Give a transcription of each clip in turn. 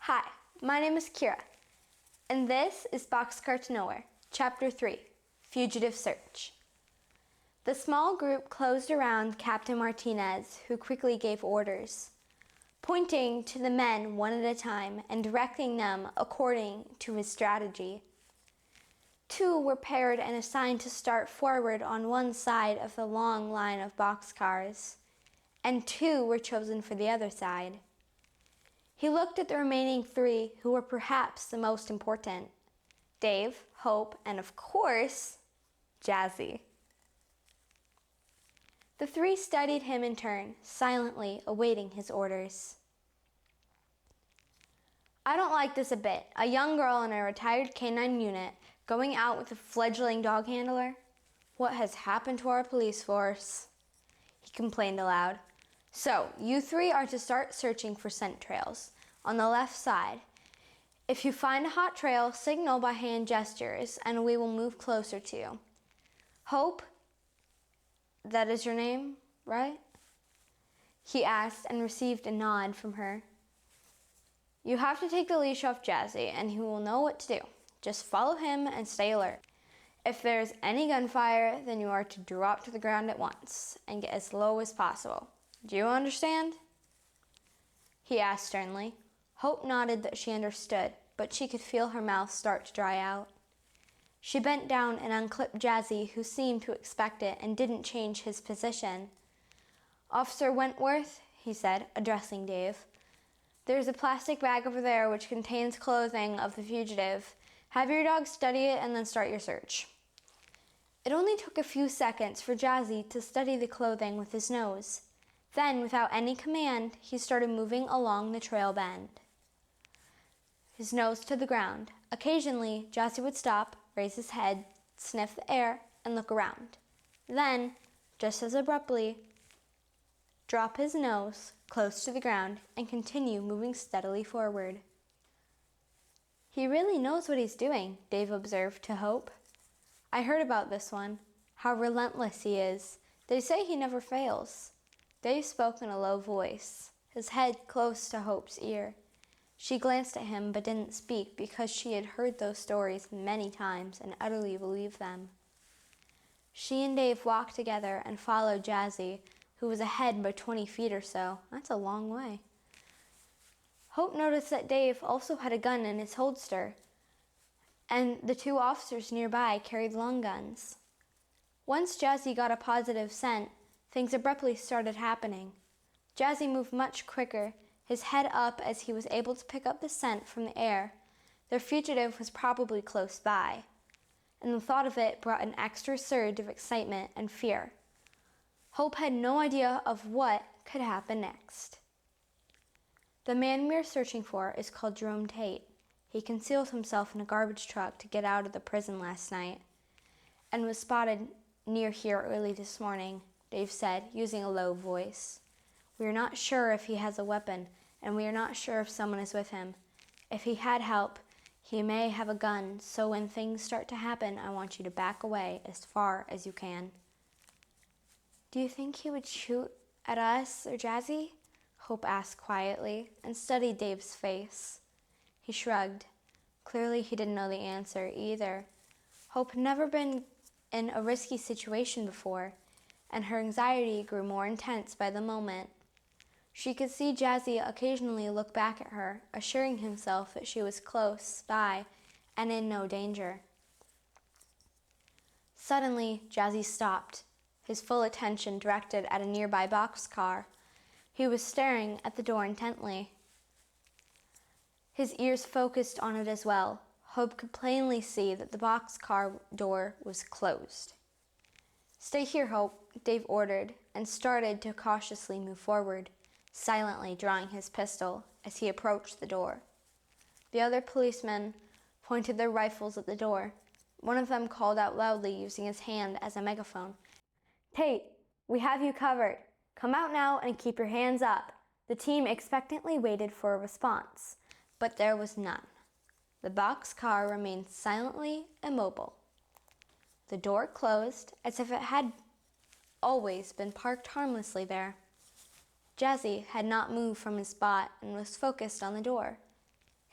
Hi, my name is Kira, and this is Boxcar to Nowhere, Chapter 3, Fugitive Search. The small group closed around Captain Martinez, who quickly gave orders, pointing to the men one at a time and directing them according to his strategy. 2 were paired and assigned to start forward on one side of the long line of boxcars, and 2 were chosen for the other side. He looked at the remaining 3, who were perhaps the most important: Dave, Hope, and of course, Jazzy. The 3 studied him in turn, silently awaiting his orders. I don't like this a bit. A young girl in a retired canine unit going out with a fledgling dog handler. What has happened to our police force? He complained aloud. So, you 3 are to start searching for scent trails on the left side. If you find a hot trail, signal by hand gestures and we will move closer to you. Hope, that is your name, right? He asked and received a nod from her. You have to take the leash off Jazzy and he will know what to do. Just follow him and stay alert. If there's any gunfire, then you are to drop to the ground at once and get as low as possible. Do you understand? He asked sternly. Hope nodded that she understood, but she could feel her mouth start to dry out. She bent down and unclipped Jazzy, who seemed to expect it and didn't change his position. Officer Wentworth, he said, addressing Dave, there's a plastic bag over there which contains clothing of the fugitive. Have your dog study it and then start your search. It only took a few seconds for Jazzy to study the clothing with his nose. Then, without any command, he started moving along the trail bend, his nose to the ground. Occasionally, Jazzy would stop, raise his head, sniff the air, and look around. Then, just as abruptly, drop his nose close to the ground and continue moving steadily forward. He really knows what he's doing, Dave observed to Hope. I heard about this one, how relentless he is. They say he never fails. Dave spoke in a low voice, his head close to Hope's ear. She glanced at him but didn't speak because she had heard those stories many times and utterly believed them. She and Dave walked together and followed Jazzy, who was ahead by 20 feet or so. That's a long way. Hope noticed that Dave also had a gun in his holster, and the 2 officers nearby carried long guns. Once Jazzy got a positive scent, things abruptly started happening. Jazzy moved much quicker, his head up as he was able to pick up the scent from the air. Their fugitive was probably close by, and the thought of it brought an extra surge of excitement and fear. Hope had no idea of what could happen next. The man we are searching for is called Jerome Tate. He concealed himself in a garbage truck to get out of the prison last night and was spotted near here early this morning, Dave said, using a low voice. We are not sure if he has a weapon, and we are not sure if someone is with him. If he had help, he may have a gun, so when things start to happen, I want you to back away as far as you can. Do you think he would shoot at us or Jazzy? Hope asked quietly and studied Dave's face. He shrugged. Clearly he didn't know the answer either. Hope had never been in a risky situation before, and her anxiety grew more intense by the moment. She could see Jazzy occasionally look back at her, assuring himself that she was close by and in no danger. Suddenly, Jazzy stopped, his full attention directed at a nearby boxcar. He was staring at the door intently, his ears focused on it as well. Hope could plainly see that the boxcar door was closed. Stay here, Hope, Dave ordered, and started to cautiously move forward, silently drawing his pistol as he approached the door. The other policemen pointed their rifles at the door. One of them called out loudly, using his hand as a megaphone. Tate, we have you covered. Come out now and keep your hands up. The team expectantly waited for a response, but there was none. The boxcar remained silently immobile. The door closed as if it had always been parked harmlessly there. Jazzy had not moved from his spot and was focused on the door.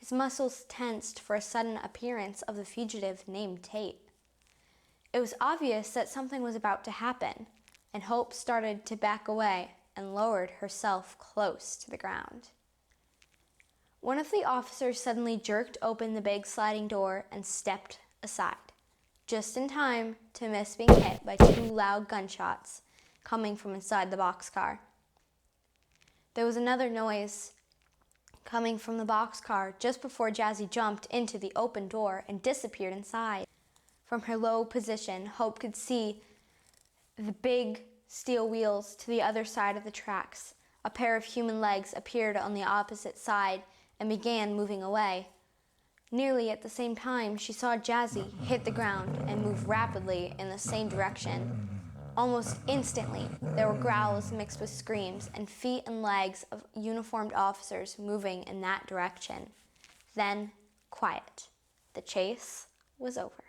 His muscles tensed for a sudden appearance of the fugitive named Tate. It was obvious that something was about to happen, and Hope started to back away and lowered herself close to the ground. One of the officers suddenly jerked open the big sliding door and stepped aside, just in time to miss being hit by 2 loud gunshots coming from inside the boxcar. There was another noise coming from the boxcar just before Jazzy jumped into the open door and disappeared inside. From her low position, Hope could see the big steel wheels to the other side of the tracks. A pair of human legs appeared on the opposite side and began moving away. Nearly at the same time, she saw Jazzy hit the ground and move rapidly in the same direction. Almost instantly, there were growls mixed with screams and feet and legs of uniformed officers moving in that direction. Then, quiet. The chase was over.